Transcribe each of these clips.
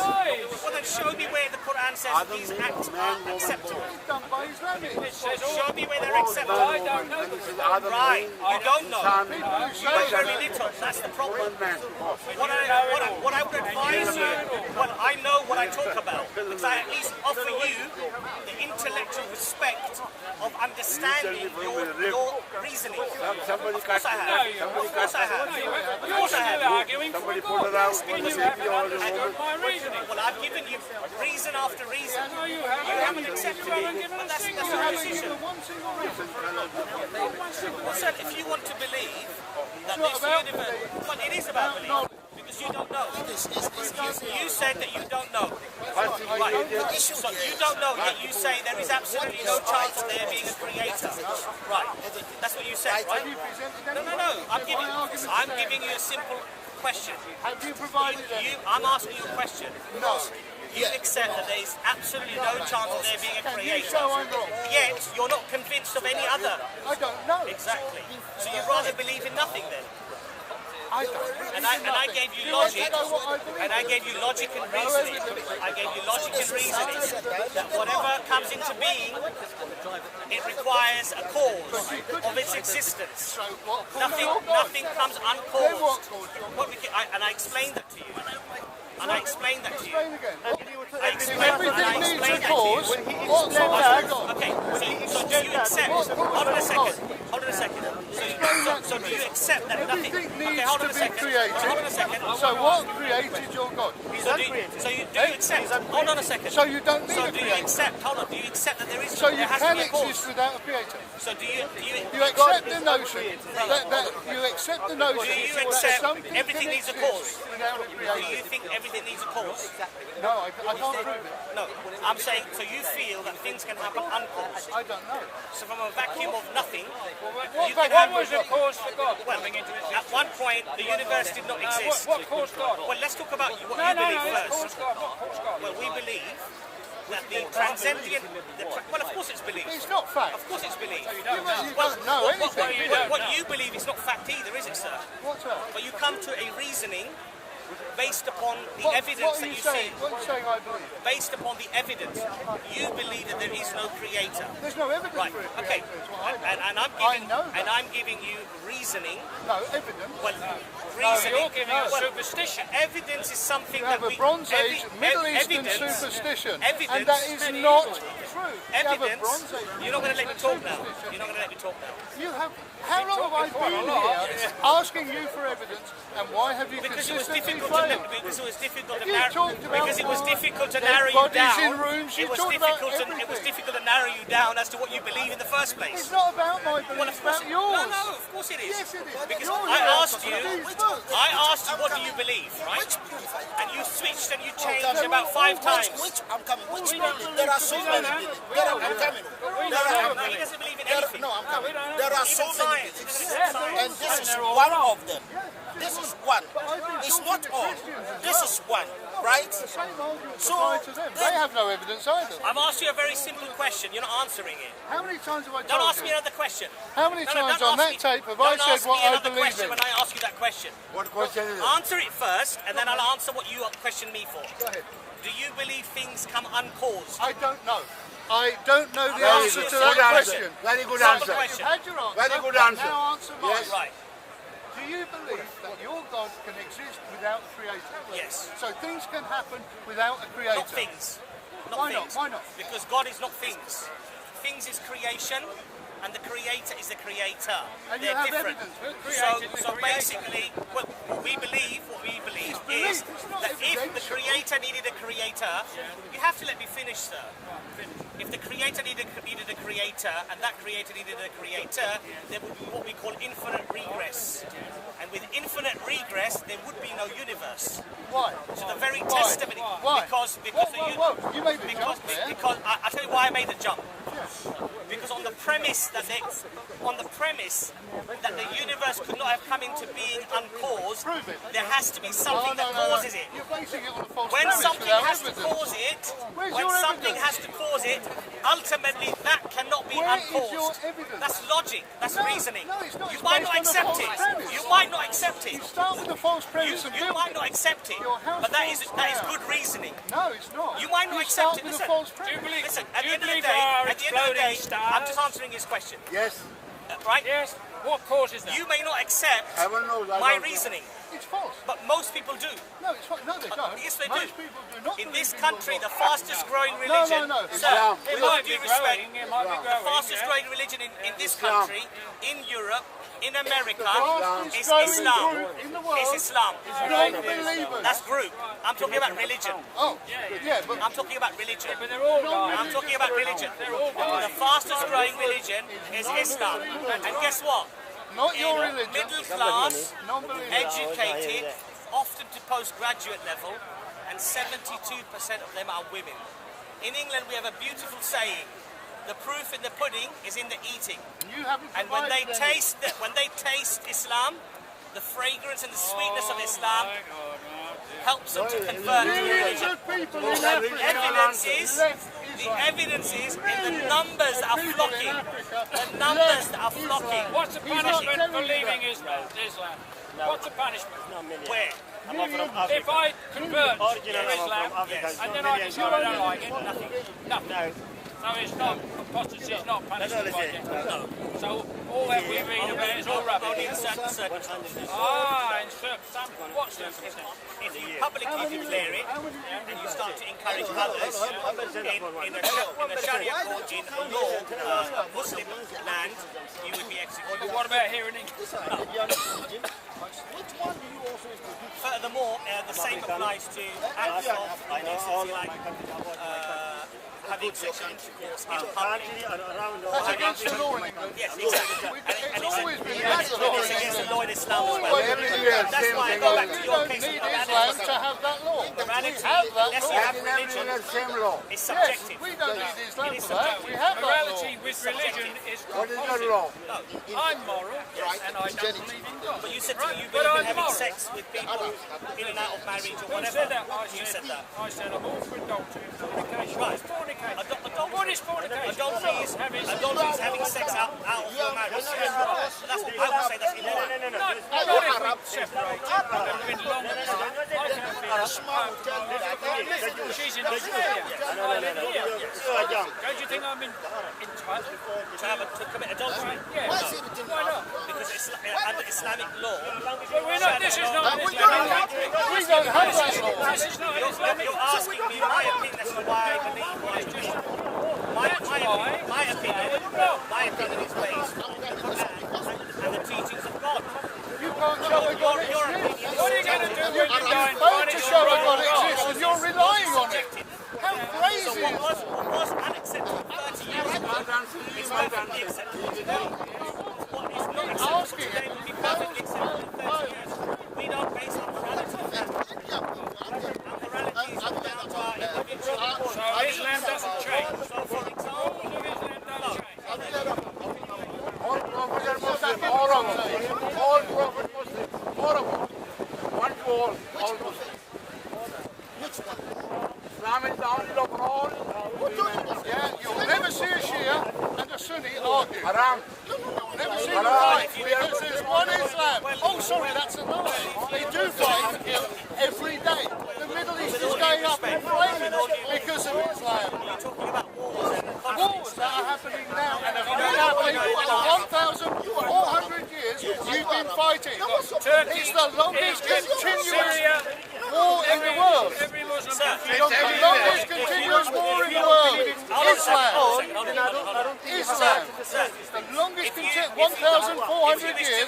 Well, then show me where the Quran says these acts are acceptable. Show me where they're acceptable. I don't know. Right, you don't know. You know very little. That's the problem. What I would advise you, well, I know what I talk about, because I at least offer you the intellectual respect of understanding your reasoning. Of course I have. Of course I have. Of course I have. Arguing for God. You haven't understood my reasoning. Well, I've given you reason after reason. No, you You haven't accepted it. But that's your decision. Well, sir, if you want to believe that this universe, well, it is about belief, because you don't know. You said that you don't know. Right. So you don't know, yet you say there is absolutely no chance of there being a creator. Right. That's what you said, right? No. I'm giving you a simple question. Have you provided I'm asking you a question. No. You accept that there is absolutely no chance of there being a creator. So I'm wrong. Yet you're not convinced of any other. I don't know. Exactly. So you'd rather believe in nothing then. I don't. And I gave you logic. And I gave you logic and reasoning. I gave you logic and reasoning that whatever comes into being, it requires a cause of its existence. Nothing comes uncaused. And I explained that to you. And I explained that to you. I explained that to you. Okay, so do you accept? Hold on a second. So do you accept that nothing? Okay, hold on a second. So what created your God? So you accept? Hold on a second. So you don't need So a do you creator. accept? Hold on. Do you accept that there is? So you there has to can be a cause? exist without a creator. So do you accept the notion that you accept the notion Do you that accept something everything can needs a exist cause? without a Do creator? you think everything needs a cause? No, I can't prove it. No. I'm saying, so you feel that things can happen uncaused. I don't know. So from a vacuum of nothing, What was the cause for God coming into existence? at one point the universe did not exist. What caused God? Well, let's talk about what No, you believe let's first. cause God. What caused God? Well, we believe that the transcendent, well, of course it's belief. It's not fact. Of course it's belief. You don't know anything. What you believe is not fact either, is it, sir? What's that? But you come to a reasoning based upon the evidence What are that you you saying? see. What are you saying I believe? Based upon the evidence, you believe that there is no creator. There's no evidence Right. for it. Okay. And I'm giving you reasoning. No evidence. Well, No, reasoning. you're giving us superstition. Evidence is something You have that a we. Bronze Age Middle Eastern evidence, superstition, evidence, and that is not true. You have a Evidence. Bronze Age You're not going to let me talk now. superstition. You're not going to let me talk now. You have. How long have I been here asking you for evidence, and why have you Because it was consistently difficult to failed? because it was difficult to You narrow. talked about Because it was difficult to dead narrow you bodies down. in rooms, you It was talked about difficult. It was everything. difficult to narrow you down as to what you believe in the first place. It's not about my belief, Well, it's of course, about yours. No, of course it is. Yes, it is. Because Yours I is asked you, these books. what do you believe, right? And you switched and you changed about 5 times. I'm coming. Which belief? There are so many beliefs. I'm coming. He doesn't believe in anything. No, I'm coming. There are so Even many science. beliefs, Even and science. this is one of them. This is one. It's not all. This is one, right? The same arguments So, apply to them. They have no evidence either. I've asked you a very simple question. You're not answering it. How many times have I Don't told ask me you? another question. How many No, times don't on ask that me- tape have don't I said ask what me I another believe question in? when I ask you that question. What question is it? Answer it first, and then I'll answer what you question me for. Go ahead. Do you believe things come uncaused? I don't know. I don't know the Very answer good. to Good that answer. question. Very good Simple answer. question. You've had your answer. Very good answer. Now answer mine. Yes. Right. Do you believe that your God can exist without a creator? Yes. So things can happen without a creator? Not things. Not Why not? things. Why not? Because God is not things. Things is creation, and the creator is the creator. And you They're have different. evidence. Who created the So creator? basically, what we believe is belief, it's not that if the evidential. creator needed a creator, you have to let me finish, sir. If the creator needed a creator, and that creator needed a creator, there would be what we call infinite regress. And with infinite regress, there would be no universe. Why? So the very Why? test of it, Why? because Whoa, whoa, whoa. You made the because jump there. because I tell you why I made the jump. Because on the premise that the universe could not have come into being uncaused, Prove it. there has to be something that causes it. You're basing it on a false When premise something without has to evidence. cause it, Where's when your something evidence? has to cause it, ultimately that cannot be Where is uncaused. your evidence? That's logic. That's No, reasoning. no, it's not. You It's might based not on a accept false it. premise. You might not accept it. You start with a false premise and You build might it. not accept it. Your house But that is falls down. good reasoning. No, it's not. You might not accept start it. with Listen, a false Do you premise. believe, listen, do at the you end of the believe day, there are at the end of the day, exploding I'm just stars? answering his question. Yes. Right? Yes. What causes that? You may not accept Heaven knows I my don't know. reasoning, It's false. but most people do. No, it's false. No, they don't. Yes, they Most do. people do not In believe this in country, your the God. fastest growing religion, no. sir, Islam. It with might all be due respect, growing. It might be the growing. fastest yeah. growing religion in this Islam. country, in Europe, in America, Fastest is growing Islam. group in the world It's Islam. non-believers. That's group. I'm talking about religion. Oh, yeah, but I'm talking about religion. But they're all guys. I'm talking about religion. The fastest growing religion is Islam. And guess what? not your In religion. middle class, Non-believers. educated, often to postgraduate level, and 72% of them are women. In England, we have a beautiful saying: "The proof in the pudding is in the eating." You haven't And when they provided any. taste Islam, the fragrance and the sweetness of Islam helps them to convert to Millions religion. of people in Africa The evidence is in the numbers that are people in flocking. Africa The numbers that are left flocking. Islam. What's the He's not punishment for telling you leaving that. Islam? What's the punishment? Where? If I convert to Islam Yes. and then I decide I don't like it, nothing. So it's not apostasy, it's not punishment by death. So all that we read about is all Only rubbish. in certain circumstances. In some what circumstances? If you publicly declare it and you start to encourage others in a Sharia court, in a law, Muslim land, you would be executed. But what about here in England? Furthermore, the same applies to acts of indecency like having sexual intercourse in public. That's against the law in England. Yes, exactly. And It's always been against the law. it's against the law in Islam as well. That's why I go back to We your don't case need of Islam to have that law. We morality. have that Unless you law. have religion, Same law. it's Yes, subjective. we don't need Islam It is for that. We have that law. Morality with religion is What is the opposite. law? I'm moral and I don't believe in God. But you said to me you But believe in I'm having moral. sex with people in and out of marriage or Who whatever. said that? You said that. I said I'm all for adultery and fornication. Right. What's fornication? What is fornication? Adultery is having sex out of your marriage. That's what I would say that's immoral. Not if we separate and been long apart. I can feel she's in Australia. I live here. Don't you think I'm entitled To commit adultery Yeah. Why not? because it's under Islamic law. But we're not. This is not an Islamic country. We don't have that law. This is not an Islamic You're asking me my opinion as to why I believe what I do. My opinion is based on the Quran and the teachings of God. You can't show a God Your exists. opinion What are you going to do when you die and Vote find to it's show a wrong God or wrong? exists and you're relying on it. How So crazy is that? what was unacceptable 30 years ago is perfectly acceptable today. What is not acceptable today will be perfectly acceptable in 30 years. We don't base our morality on that. Our morality is down to our individual. So Islam doesn't change. So for example, Rules of Islam don't change. All prophets are Muslim, all of them. All prophets Muslim, all of them. One to all Muslim. Islam is the only law for all. Yeah, you'll never see a Shia and a Sunni argue. Haram. You'll never see them fight because there's one Islam. Oh, sorry, that's a lie. They do fight and kill every day. The Middle East is going up in flames because of Islam. you're talking about wars and Wars that are happening now and have been happening for 1,400 years. You've been fighting. It's the longest continuous Syria, war in the world. every Muslim Sir, country. The longest continuous war in the world. Islam. Islam. The longest 1,400 years.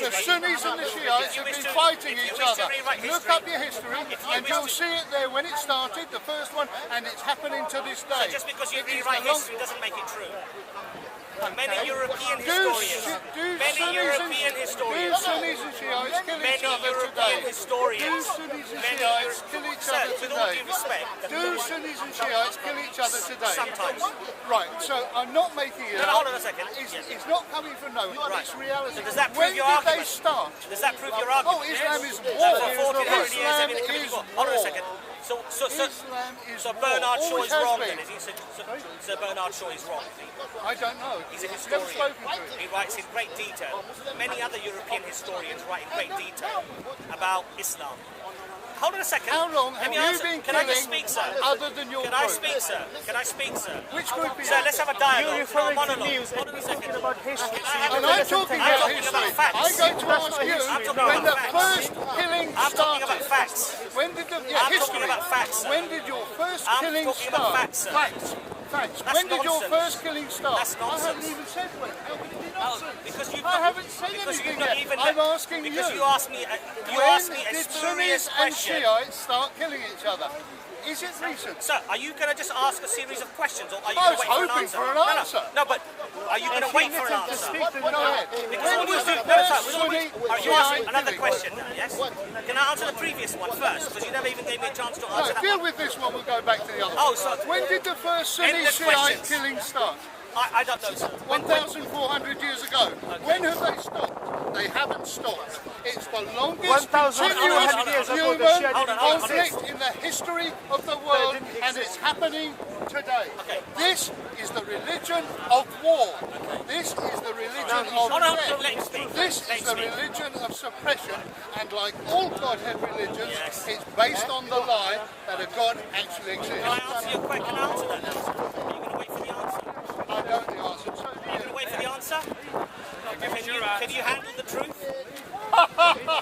The Sunnis and the Shiites have been fighting each other. Look up your history and you'll see it there when it started, the first one, and it's happening to this day. just because you It is rewrite the long- history doesn't make it true. Many European historians. Many European historians. Do Sunnis and Shiites kill each Many other European today? historians. Do Sunnis and Many Shiites kill each Sir, other with all today? due respect. Do Sunnis and Shiites kill each other today? Sometimes. Right, so I'm not making it No, up. hold on a second. It's not coming from nowhere, Right. it's reality. So does that prove when your did argument? they start? Does that prove your argument? Oh, Islam is That war. for 1400 years Islam they've been committing is war. Hold on a war. second. So Islam is so war. Bernard Shaw Always is has wrong been. then, is he? So Bernard Shaw is wrong, is he? I don't know. He's a Never historian. spoken to him. He writes in great detail. Many other European historians write in great detail about Islam. Hold on a second. How long Let have me you answer. been Can I just killing speak, sir? other than your Can I group? speak, sir? Can I speak, sir? Which group is Sir, let's have a dialogue. You're No referring to monologue. news Hold and on a talking second. about history. Can I have And a- I'm talking I'm about talking history. about facts. I'm going to ask not you history. I'm talking when about the facts. first killing I'm started. talking about facts. When did the I'm history? talking about facts, sir. When did your first I'm killing talking start? about facts, sir. Facts. That's When did your nonsense. first killing start? That's I nonsense. haven't even said when. How can it be nonsense? Because you've I not- haven't said because anything you've not yet. even I'm asking because you. you asked me a When did spurious Sunnis and question. Shiites start killing each other? Is it recent? Sir, are you going to just ask a series of questions, or are you I going was to wait for an hoping answer? for an No, answer. no, but are you going to wait for an answer? speak to Go ahead. Because When all you was do, the no, sir, first with all Sunni are you asking Shiite another killing? question now, yes? Can I answer the previous one first? Because you never even gave me a chance to No, answer that deal one. with this one, we'll go back to the other Oh, one. so When did the first Sunni Endless Shiite questions. killing start? I don't know, sir. 1,400 years ago. When have they stopped? They haven't stopped. It's the longest 1,400 continuous years ago, the human Shia didn't conflict in the history of the world, didn't and it's happening today. Okay. This is the religion of war. This is the religion of Hold on, death. let him speak. This Let is him the speak. religion of suppression, and like all Godhead religions, Yes. it's based on the lie that a God actually exists. Can I answer your question? Can I answer that now, sir? Are you going to wait for the answer? I know the answer. So Are you going to wait for the answer? Can you handle the truth?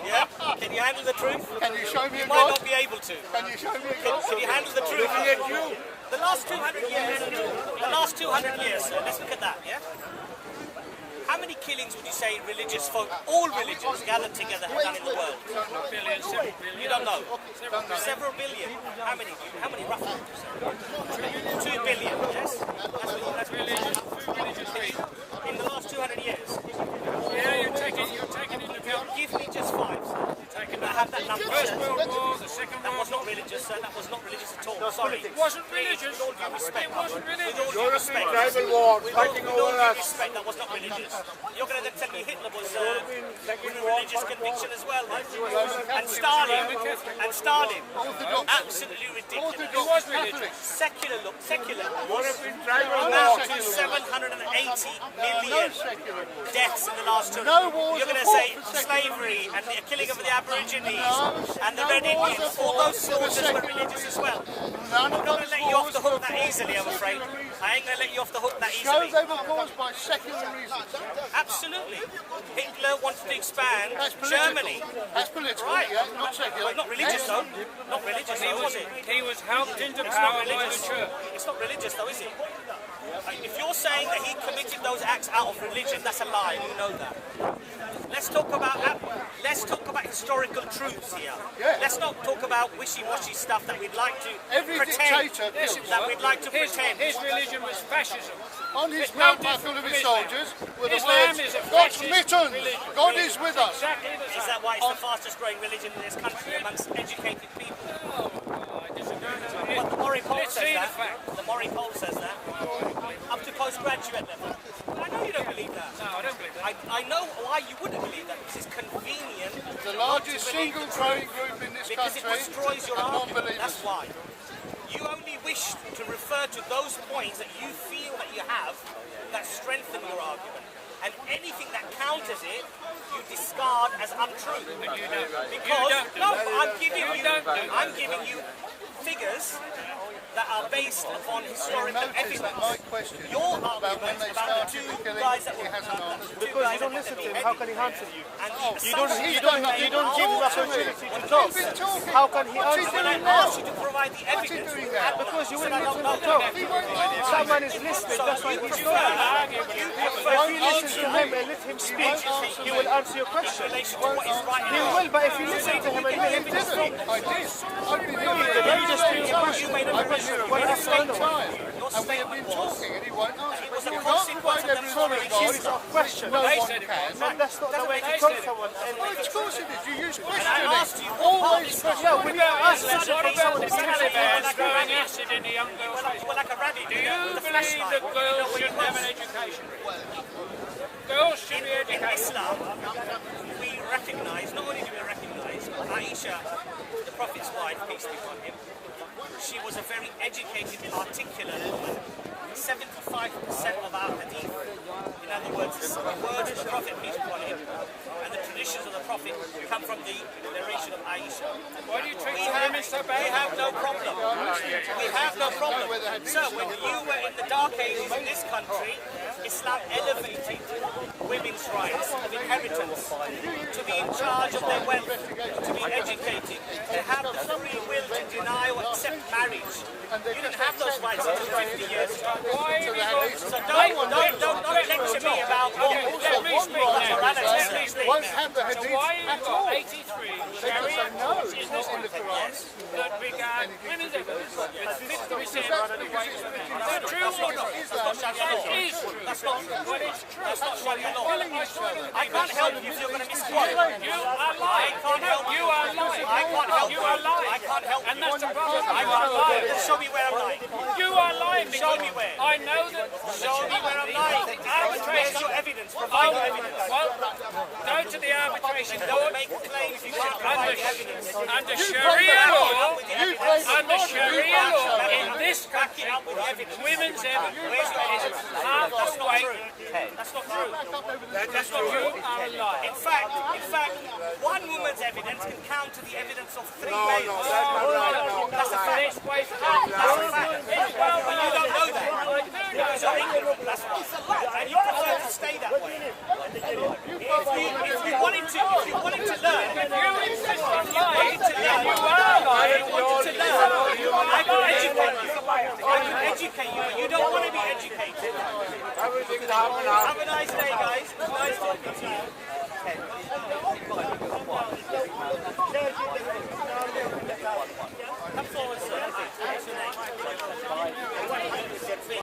Yeah? Can you handle the truth? can you show me a You might God? not be able to. Can you show me a God? Can you handle the truth? The last 200 years, sir, let's look at that, yeah? How many killings would you say religious folk, all religions gathered together have done in the world? Billion, several billion. You don't know? Several billion. How many roughly would you say? 2 billion, yes? That's religious. In the last 200 years. Yeah, you're taking into account Give me just 5, sir. taking I have that number. First World War, the Second That World was War. not religious, sir. That was not religious at all. Sorry. It wasn't Please, religious. with all due respect. It wasn't religious. With all due respect. Tribal war, fighting With all over due us. respect, that was not religious. You're going to then tell me Hitler was with a religious conviction as well, then. And Stalin. Absolutely ridiculous. Orthodox Catholics. Secular, look, secular. Tribal Amount war. to 780 million No secular wars. deaths in the last 200 No wars You're going are to say fought for secular slavery and the killing of the Aborigines and the no Red wars Indians. are All those fought for causes were secular religious as well. None of I'm not going those to let you off wars the hook were that fought easily, I'm for afraid. secular reasons. I ain't going to let you off the hook that Show easily. they were caused by secular reasons. Absolutely. Hitler wanted to expand That's political. Germany. That's political, Right. yeah, not secular. But not religious though. Not religious though, was it? He was helped into It's not power by the religious. church. It's not religious though, is it? If you're saying that he committed those acts out of religion, that's a lie. You know that. Let's talk about historical truths here. Yeah. Let's not talk about wishy-washy stuff that we'd like to Every pretend. dictator kills. That we'd like to His pretend. religion was fascism. On his It's no backpack full of his different from soldiers were the Islam words, is a God's fascist mittens, religion. God is with us. Exactly the Is same. that why it's the fastest growing religion in this country amongst educated people? I disagree. But the Murray poll Let's says see the that. fact. The Murray poll says that. Up to postgraduate level. I know you don't believe that. No, I don't believe that. I know why you wouldn't believe that, because it's convenient. The largest single growing group in this Because it country destroys your are argument. non-believers. That's why. You only wish to refer to those points that you feel that you have that strengthen your argument. And anything that counters it, you discard as untrue. But you don't. Because You don't do no, that. I'm giving you figures that are based upon historical Notice that my evidence. question Your about when argument they about the started two the killing, guys that he were hasn't answered. Because you don't listen to him, how can he answer you? and the You don't assumptions give him the opportunity to talk. He's been talking. How can he What's he answer when I doing you? now? asked you to provide the What's he evidence, doing now? Because you will I let don't him know. talk. He won't answer. Someone is listening, that's why he's talking. But if you listen to him and let him speak, he will answer your question. relation to what is right He and wrong. will, but if you listen to him and let him I did. I've been here then you just bring your question. You made a I've been here question. a very What's long the time, Your and we have statement been was talking, and he won't answer. it was a You can't consequence provide of them evidence. So It's not a question. No They one said it can. was. That's not the way to talk to someone. Well, of course it is. You use And I asked questioning. you, Always Yeah, questioning. when you ask What suddenly about someone the is Taliban throwing acid in the young girl's face? well, like a rabbit, Do you with a believe flashlight. that girls should have an education? Girls should be In educated. Islam, we recognise, not only do we recognise, Aisha, the Prophet's wife, peace be upon him, she was a very educated, articulate woman. 75% of our hadith, in other words, the words of the Prophet, peace be upon him, and the traditions of the Prophet come from the narration of Aisha. Why do you treat the women so We bad? have no problem. We have no problem. So when you were in the dark ages in this country, Islam elevated women's rights of inheritance, to be in charge of their wealth, to be educated, to have the free will to deny or accept marriage. You didn't have those rights until 50 years ago. Why have you got... So don't lecture me about what Let me speak now. Let me speak Won't now. have the So hadith why have at you all. got 83 Sharia laws in this country that began women's evidence with 50% of the weight of men? Is that true or not? That is true. That's not true. But it's true. That's not Sharia law. Well, I can't help you if you're going to misquote. you are lying. You are lying. I can't help You are lying. I can't help And you. that's the problem. I You are can't lying. Show me where I'm lying. You are lying Show because me where. I know that. Show me where I'm lying. Where's your evidence? Provide your evidence. Well, go to the arbitration Don't court. make claims if you can't provide the evidence. Under Sharia law, You claim under not. Sharia law in this Back it country, up with the evidence. women's evidence Where's your is evidence? half That's the not weight. true. That's not true. That's not you are a liar. In fact, one woman's evidence can counter the evidence of three males. That's a fact. This way forward. That's a fact. But you don't know that. Because you're ignorant, that's why. And you prefer to stay that way. If you wanted to learn, You insist on lying. You are lying. I can educate you. I can educate you, but you don't want to be educated. Have a nice day, guys. Nice talking to you. Come forward, sir. What's your name?